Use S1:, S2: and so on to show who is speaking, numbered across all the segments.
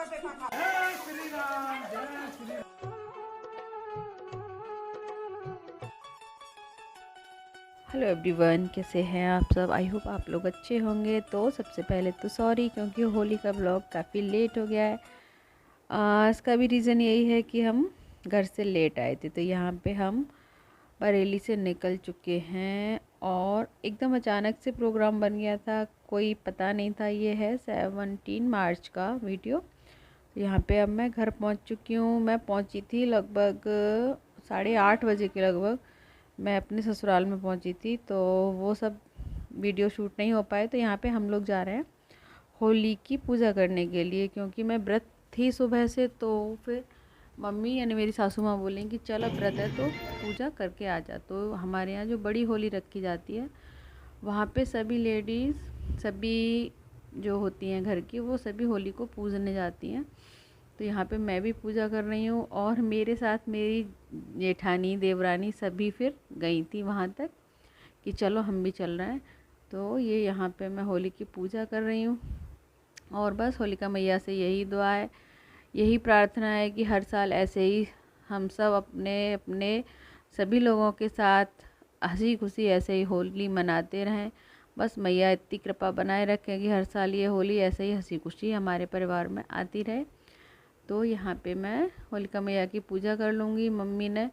S1: Hello everyone, कैसे हैं आप सब। आई होप आप लोग अच्छे होंगे। तो सबसे पहले तो सॉरी, क्योंकि होली का ब्लॉग काफ़ी लेट हो गया है। इसका भी रीज़न यही है कि हम घर से लेट आए थे। तो यहाँ पे हम बरेली से निकल चुके हैं और एकदम अचानक से प्रोग्राम बन गया था, कोई पता नहीं था। ये है 17 मार्च का वीडियो। तो यहाँ पे अब मैं घर पहुँच चुकी हूँ। मैं पहुँची थी लगभग 8:30 बजे के लगभग मैं अपने ससुराल में पहुँची थी। तो वो सब वीडियो शूट नहीं हो पाए। तो यहाँ पे हम लोग जा रहे हैं होली की पूजा करने के लिए, क्योंकि मैं व्रत थी सुबह से। तो फिर मम्मी यानी मेरी सासू माँ बोलें कि चल अब व्रत है तो पूजा करके आ जा। तो हमारे यहाँ जो बड़ी होली रखी जाती है वहाँ पे सभी लेडीज़, सभी जो होती हैं घर की, वो सभी होली को पूजने जाती हैं। तो यहाँ पे मैं भी पूजा कर रही हूँ और मेरे साथ मेरी जेठानी, देवरानी सभी फिर गई थी वहाँ तक कि चलो हम भी चल रहे हैं। तो ये यहाँ पे मैं होली की पूजा कर रही हूँ और बस होलिका मैया से यही दुआ है, यही प्रार्थना है कि हर साल ऐसे ही हम सब अपने अपने सभी लोगों के साथ हंसी खुशी ऐसे ही होली मनाते रहें। बस मैया इतनी कृपा बनाए रखें कि हर साल ये होली ऐसे ही हंसी खुशी हमारे परिवार में आती रहे। तो यहाँ पे मैं होलिका मैया की पूजा कर लूँगी। मैंने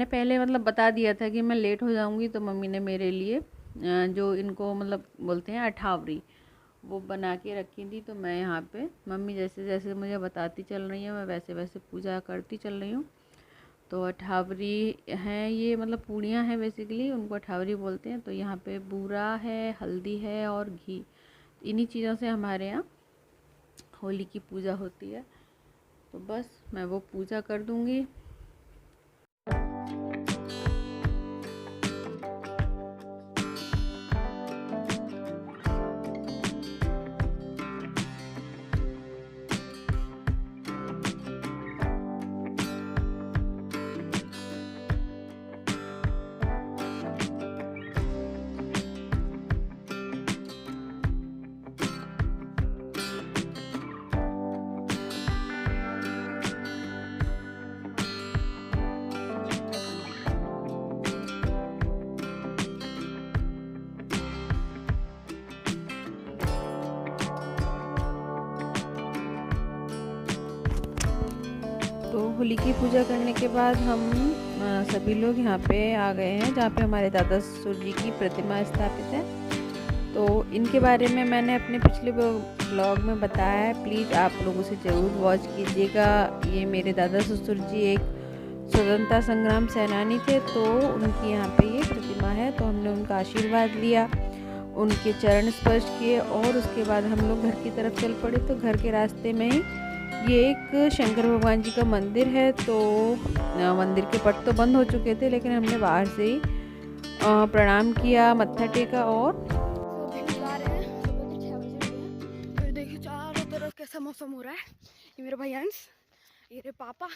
S1: पहले मतलब बता दिया था कि मैं लेट हो जाऊँगी, तो मम्मी ने मेरे लिए जो इनको मतलब बोलते हैं अठावरी, वो बना के रखी थी। तो मैं यहाँ पे मम्मी जैसे जैसे मुझे बताती चल रही है, मैं वैसे वैसे पूजा करती चल रही हूँ। तो अठावरी हैं ये, मतलब पूड़ियाँ हैं बेसिकली, उनको अठावरी बोलते हैं। तो यहाँ पे बूरा है, हल्दी है और घी, इन्हीं चीज़ों से हमारे यहाँ होली की पूजा होती है। तो बस मैं वो पूजा कर दूँगी। तो होली की पूजा करने के बाद हम सभी लोग यहाँ पे आ गए हैं जहाँ पे हमारे दादा ससुर जी की प्रतिमा स्थापित है। तो इनके बारे में मैंने अपने पिछले ब्लॉग में बताया है, प्लीज़ आप लोग उसे ज़रूर वॉच कीजिएगा। ये मेरे दादा ससुर जी एक स्वतंत्रता संग्राम सेनानी थे, तो उनकी यहाँ पे ये प्रतिमा है। तो हमने उनका आशीर्वाद लिया, उनके चरण स्पर्श किए और उसके बाद हम लोग घर की तरफ चल पड़े। तो घर के रास्ते में ही ये एक शंकर भगवान जी का मंदिर है। तो मंदिर के पट तो बंद हो चुके थे, लेकिन हमने बाहर से ही प्रणाम किया, मत्था टेका और
S2: देखिए चारों तरफ कैसा मौसम हो रहा है। ये मेरा भाई अंश, ये रे पापा,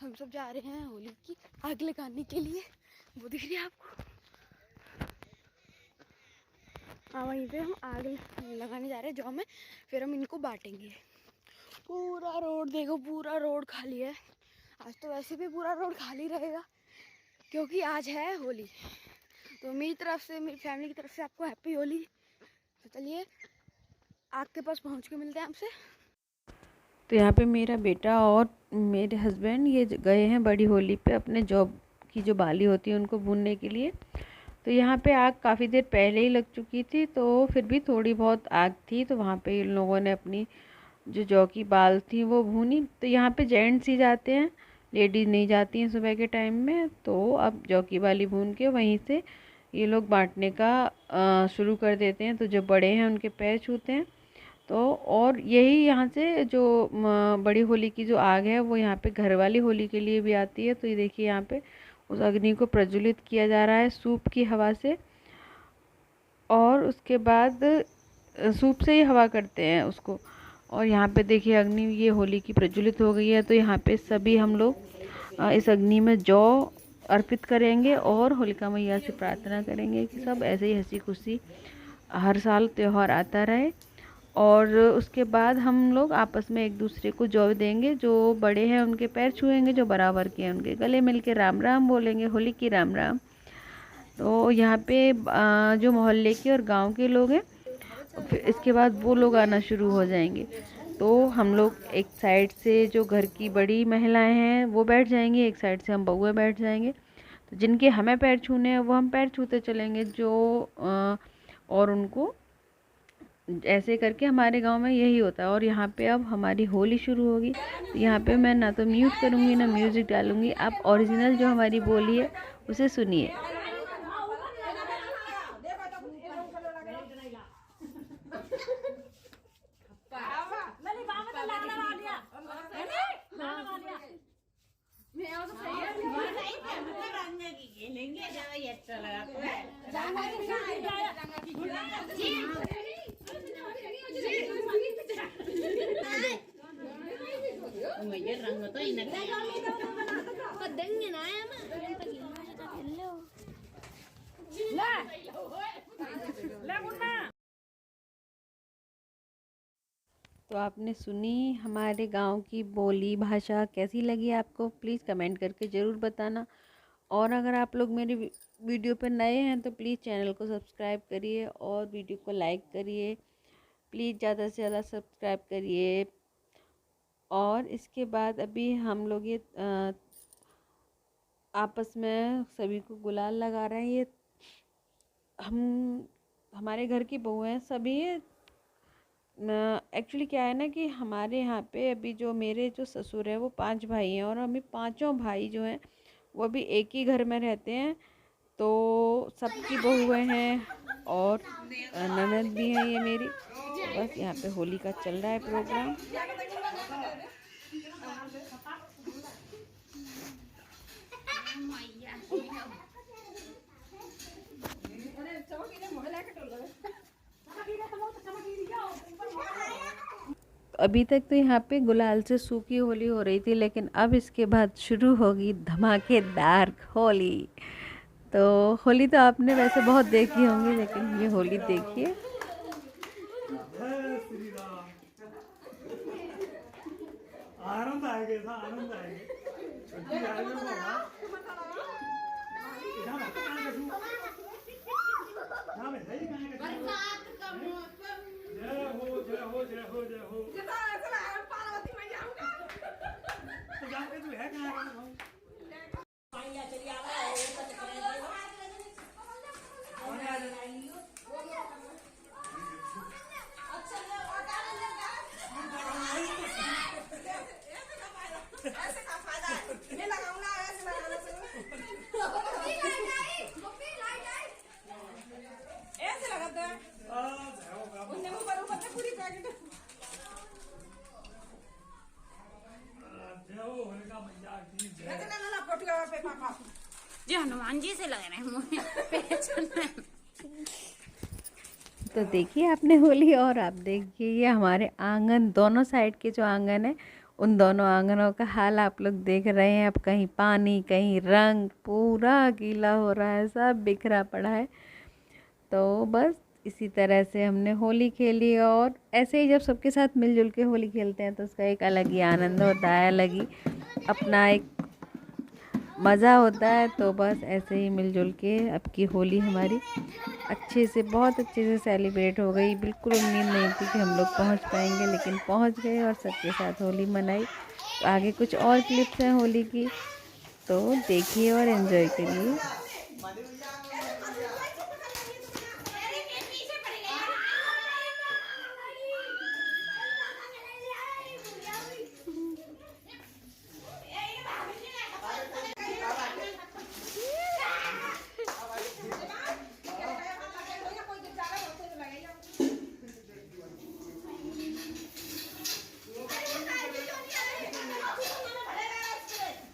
S2: हम सब जा रहे हैं होली की आग लगाने के लिए। वो दिख रही है आपको? हाँ, वहीं पे हम आग लगाने जा रहे हैं जौ में, फिर हम इनको बांटेंगे। पूरा रोड देखो, पूरा रोड खाली है। आज तो वैसे भी पूरा रोड खाली रहेगा क्योंकि आज है होली। तो मेरी तरफ से, मेरी फैमिली की तरफ से आपको हैप्पी होली। तो चलिए आग के पास पहुंच के मिलते हैं आपसे।
S1: तो यहाँ पे मेरा बेटा और मेरे हस्बैंड ये गए हैं बड़ी होली पे अपने जॉब की जो बाली होती है उनको भूनने के लिए। तो यहाँ पे आग काफ़ी देर पहले ही लग चुकी थी, तो फिर भी थोड़ी बहुत आग थी। तो वहाँ पे इन लोगों ने अपनी जो जौ की बाल थी वो भूनी। तो यहाँ पे जेंट्स ही जाते हैं, लेडीज़ नहीं जाती हैं सुबह के टाइम में। तो अब जौ की बाली भून के वहीं से ये लोग बांटने का शुरू कर देते हैं। तो जो बड़े हैं उनके पैर छूते हैं। तो और यही यहाँ से जो बड़ी होली की जो आग है वो यहाँ पे घर वाली होली के लिए भी आती है। तो ये देखिए यहाँ पे उस अग्नि को प्रज्वलित किया जा रहा है सूप की हवा से, और उसके बाद सूप से ही हवा करते हैं उसको। और यहाँ पे देखिए अग्नि ये होली की प्रज्वलित हो गई है। तो यहाँ पे सभी हम लोग इस अग्नि में जौ अर्पित करेंगे और होलिका मैया से प्रार्थना करेंगे कि सब ऐसे ही हंसी खुशी हर साल त्यौहार आता रहे और उसके बाद हम लोग आपस में एक दूसरे को जॉय देंगे, जो बड़े हैं उनके पैर छुएंगे, जो बराबर के हैं उनके गले मिल के राम राम बोलेंगे, होली की राम राम। तो यहाँ पे जो मोहल्ले के और गांव के लोग हैं, फिर इसके बाद वो लोग आना शुरू हो जाएंगे। तो हम लोग एक साइड से जो घर की बड़ी महिलाएं हैं वो बैठ जाएंगी, एक साइड से हम बउए बैठ जाएंगे। तो जिनके हमें पैर छूने हैं वो हम पैर छूते चलेंगे, जो और उनको ऐसे करके हमारे गांव में यही होता है। और यहाँ पे अब हमारी होली शुरू होगी। तो यहाँ पे मैं ना तो म्यूट करूँगी ना म्यूज़िक डालूँगी, आप ओरिजिनल जो हमारी बोली है उसे सुनिए। तो आपने सुनी हमारे गांव की बोली भाषा, कैसी लगी आपको? प्लीज़ कमेंट करके ज़रूर बताना। और अगर आप लोग मेरी वीडियो पर नए हैं तो प्लीज़ चैनल को सब्सक्राइब करिए और वीडियो को लाइक करिए। प्लीज़ ज़्यादा से ज़्यादा सब्सक्राइब करिए। और इसके बाद अभी हम लोग ये आपस में सभी को गुलाल लगा रहे हैं। ये हमारे घर की बहू हैं सभी। एक्चुअली क्या है ना कि हमारे यहाँ पे अभी जो मेरे जो ससुर है वो 5 भाई हैं, और अभी पांचों भाई जो हैं वो अभी एक ही घर में रहते हैं। तो सबकी बहुएं हैं और ननद भी हैं ये मेरी। तो बस यहाँ पे होली का चल रहा है प्रोग्राम। अभी तक तो यहाँ पे गुलाल से सूखी होली हो रही थी, लेकिन अब इसके बाद शुरू होगी धमाकेदार होली। तो होली तो आपने वैसे बहुत देखी होंगी, लेकिन ये होली देखिए। आनंद आएगा, आनंद आएगा।
S2: जी हनुमान जी से लग रहे हैं।
S1: तो देखिए आपने होली, और आप देखिए ये हमारे आंगन, दोनों साइड के जो आंगन है उन दोनों आंगनों का हाल आप लोग देख रहे हैं। अब कहीं पानी कहीं रंग, पूरा गीला हो रहा है, सब बिखरा पड़ा है। तो बस इसी तरह से हमने होली खेली। और ऐसे ही जब सबके साथ मिलजुल के होली खेलते हैं तो उसका एक अलग ही आनंद होता है, अलग ही अपना एक मज़ा होता है। तो बस ऐसे ही मिलजुल के अब की होली हमारी अच्छे से, बहुत अच्छे से सेलिब्रेट हो गई। बिल्कुल उम्मीद नहीं थी कि हम लोग पहुंच पाएंगे, लेकिन पहुंच गए और सबके साथ होली मनाई। तो आगे कुछ और क्लिप्स हैं होली की, तो देखिए और एंजॉय करिए।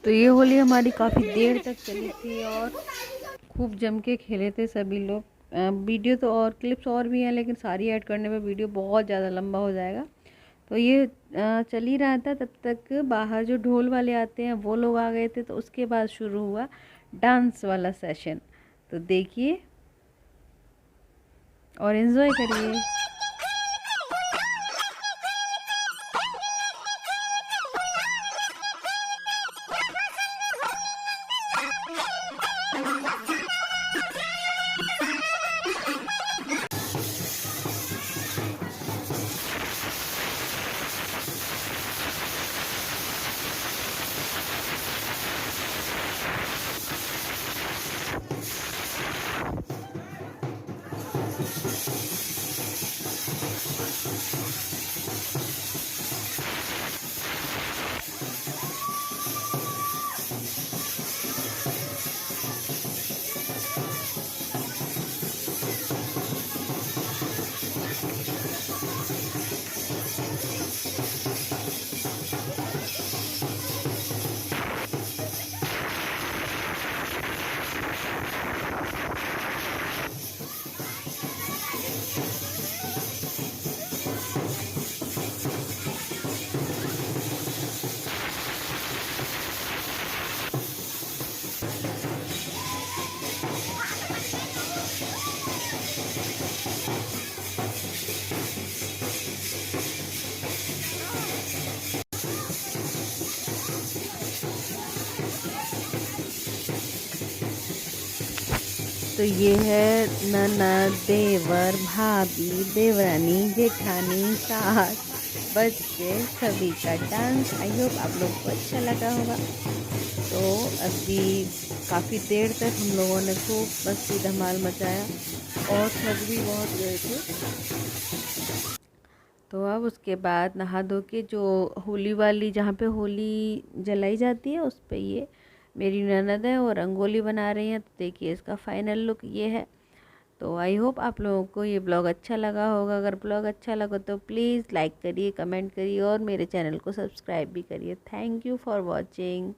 S1: तो ये होली हमारी काफ़ी देर तक चली थी और खूब जम के खेले थे सभी लोग। वीडियो तो और क्लिप्स और भी हैं, लेकिन सारी ऐड करने में वीडियो बहुत ज़्यादा लंबा हो जाएगा। तो ये चल ही रहा था, तब तक बाहर जो ढोल वाले आते हैं वो लोग आ गए थे। तो उसके बाद शुरू हुआ डांस वाला सेशन। तो देखिए और एंजॉय करिए। तो ये है ननद, देवर, भाभी, देवरानी, जेठानी, सास, बच्चे सभी का डांस। आई होप आप लोग को अच्छा लगा होगा। तो अभी काफ़ी देर तक हम लोगों ने खूब मस्ती धमाल मचाया और थक भी बहुत गए थे। तो अब उसके बाद नहा धो के जो होली वाली जहाँ पे होली जलाई जाती है उस पे ये मेरी ननद है और रंगोली बना रही हैं। तो देखिए इसका फाइनल लुक ये है। तो आई होप आप लोगों को ये ब्लॉग अच्छा लगा होगा। अगर ब्लॉग अच्छा लगा तो प्लीज़ लाइक करिए, कमेंट करिए और मेरे चैनल को सब्सक्राइब भी करिए। Thank you for watching.